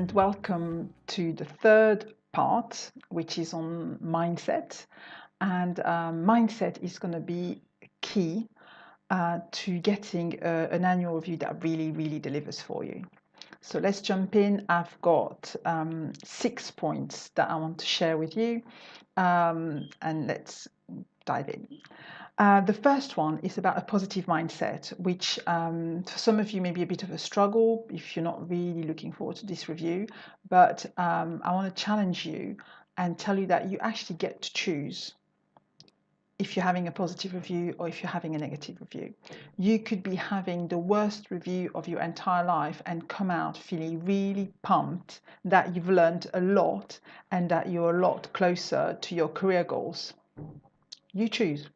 and welcome to the third part, which is on mindset. And mindset is going to be key to getting an annual review that really delivers for you. So let's jump in. I've got 6 points that I want to share with you, and let's dive in. The first one is about a positive mindset, which for some of you may be a bit of a struggle if you're not really looking forward to this review. But I want to challenge you and tell you that you actually get to choose if you're having a positive review or if you're having a negative review. You could be having the worst review of your entire life and come out feeling really pumped that you've learned a lot and that you're a lot closer to your career goals. You choose.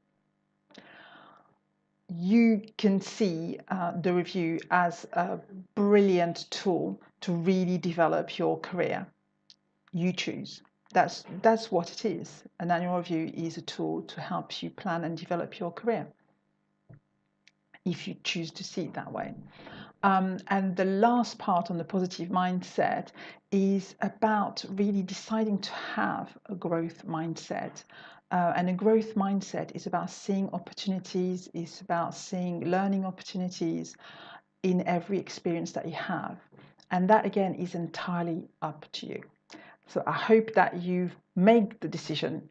You can see the review as a brilliant tool to really develop your career. You choose. That's what it is. An annual review is a tool to help you plan and develop your career, if you choose to see it that way. And the last part on the positive mindset is about really deciding to have a growth mindset. And a growth mindset is about seeing opportunities, is about seeing learning opportunities in every experience that you have. And that again is entirely up to you. So I hope that you've made the decision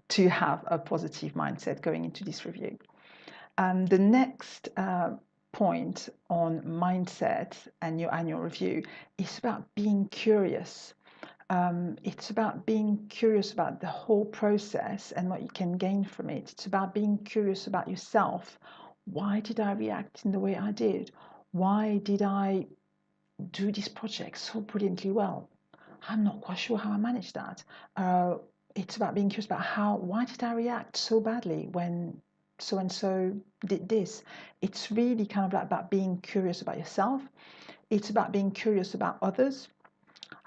to have a positive mindset going into this review. And the next point on mindset and your annual review is about being curious. It's about being curious about the whole process and what you can gain from it. It's about being curious about yourself. Why did I react in the way I did? Why did I do this project so brilliantly well? I'm not quite sure how I managed that. It's about being curious about why did I react so badly when so and so did this. It's really kind of like about being curious about yourself. It's about being curious about others,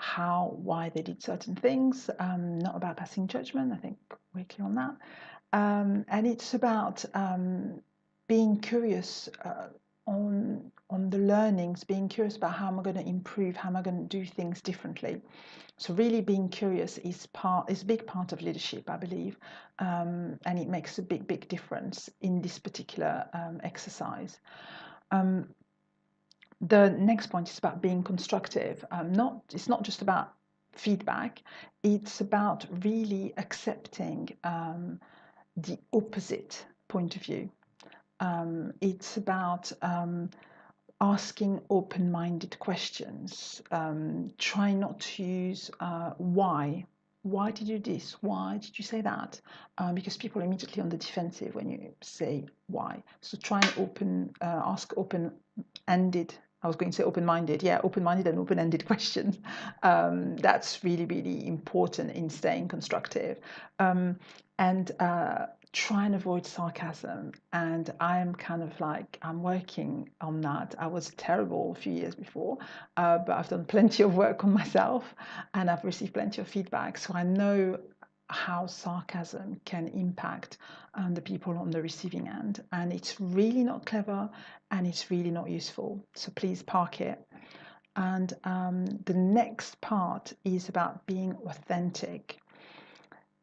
why they did certain things, not about passing judgment. I think we're clear on that. And it's about being curious on the learnings, being curious about how am I going to improve, how am I going to do things differently. So really being curious is a big part of leadership, I believe, and it makes a big difference in this particular exercise. The next point is about being constructive. It's not just about feedback, it's about really accepting the opposite point of view. It's about asking open-minded questions, try not to use why did you do this, why did you say that, because people are immediately on the defensive when you say why. So try and ask open-ended, I was going to say open-minded, yeah, open-minded and open-ended questions. That's really important in staying constructive. And try and avoid sarcasm. And I'm kind of like, I'm working on that. I was terrible a few years before, but I've done plenty of work on myself and I've received plenty of feedback. So I know how sarcasm can impact the people on the receiving end. And it's really not clever and it's really not useful. So please park it. And the next part is about being authentic.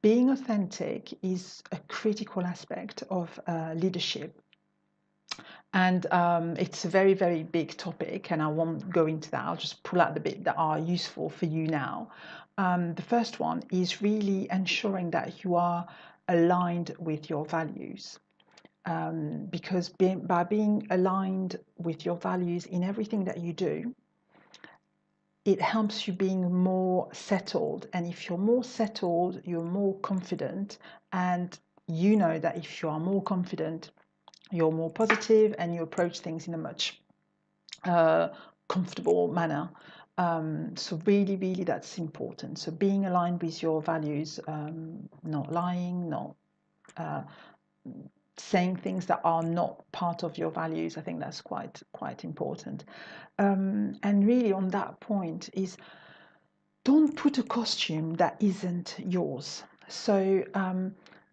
Being authentic is a critical aspect of leadership. And it's a very big topic, and I won't go into that. I'll just pull out the bit that are useful for you now. The first one is really ensuring that you are aligned with your values. Because by being aligned with your values in everything that you do, it helps you being more settled. And if you're more settled, you're more confident. And you know that if you are more confident, you're more positive and you approach things in a much comfortable manner. So really that's important. So being aligned with your values, not lying, not saying things that are not part of your values. I think that's quite important. And really on that point is, don't put a costume that isn't yours. So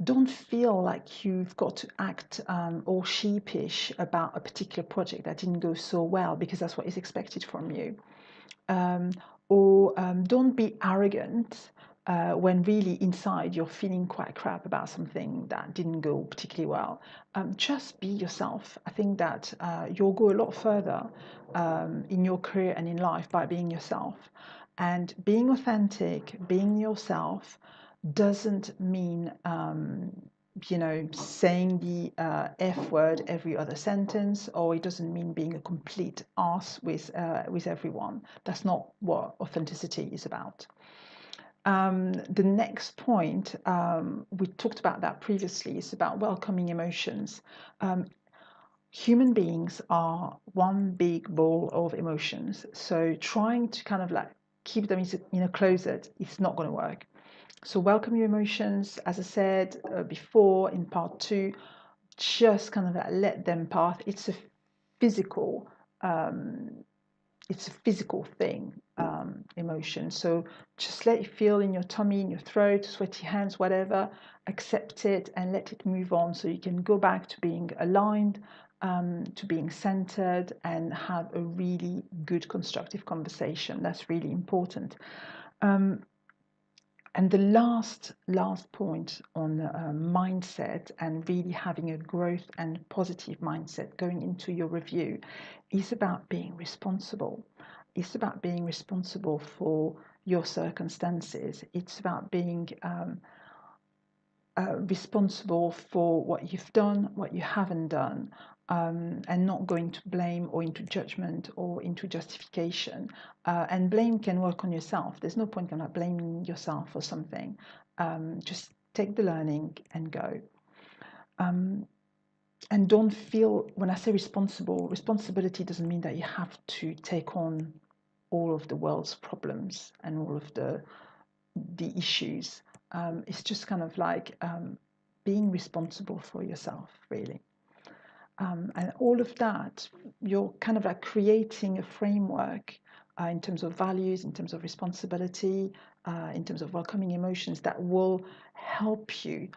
don't feel like you've got to act all sheepish about a particular project that didn't go so well, because that's what is expected from you. or don't be arrogant when really inside you're feeling quite crap about something that didn't go particularly well. Just be yourself. I think that you'll go a lot further in your career and in life by being yourself. And being authentic, being yourself, doesn't mean saying the F word every other sentence, or it doesn't mean being a complete arse with everyone. That's not what authenticity is about. The next point, we talked about that previously, is about welcoming emotions. Human beings are one big ball of emotions. So trying to kind of like keep them in a closet is not going to work. So welcome your emotions, as I said before in part 2, just kind of like let them pass. It's a physical thing, emotion. So just let it feel in your tummy, in your throat, sweaty hands, whatever. Accept it and let it move on, so you can go back to being aligned, to being centered, and have a really good constructive conversation. That's really important. And the last point on mindset, and really having a growth and positive mindset going into your review, is about being responsible. It's about being responsible for your circumstances. It's about being responsible for what you've done, what you haven't done, and not going to blame or into judgment or into justification. And blame can work on yourself. There's no point in not blaming yourself for something. Just take the learning and go. And don't feel, when I say responsibility doesn't mean that you have to take on all of the world's problems and all of the issues. It's just kind of like being responsible for yourself, really. And all of that, you're kind of like creating a framework in terms of values, in terms of responsibility, in terms of welcoming emotions, that will help you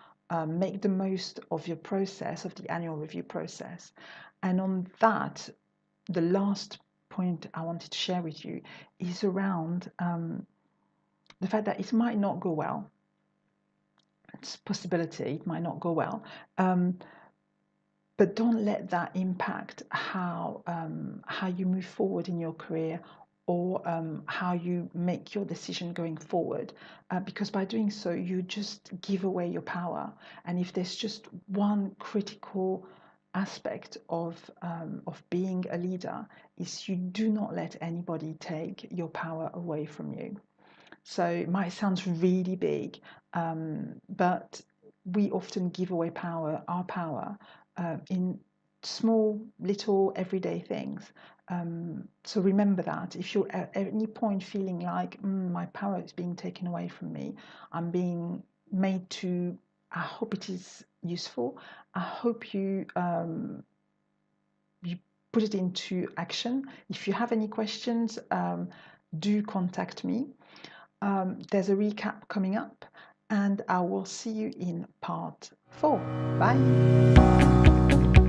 make the most of your process, of the annual review process. And on that, the last point I wanted to share with you is around the fact that it might not go well. It's a possibility it might not go well. But don't let that impact how you move forward in your career, or how you make your decision going forward, because by doing so you just give away your power. And if there's just one critical aspect of being a leader, is you do not let anybody take your power away from you. So it might sound really big, but we often give away our power, in small, little, everyday things. So remember that if you're at any point feeling like my power is being taken away from me, I'm being made to, I hope it is useful. I hope you put it into action. If you have any questions, do contact me. There's a recap coming up, and I will see you in part 4. Bye.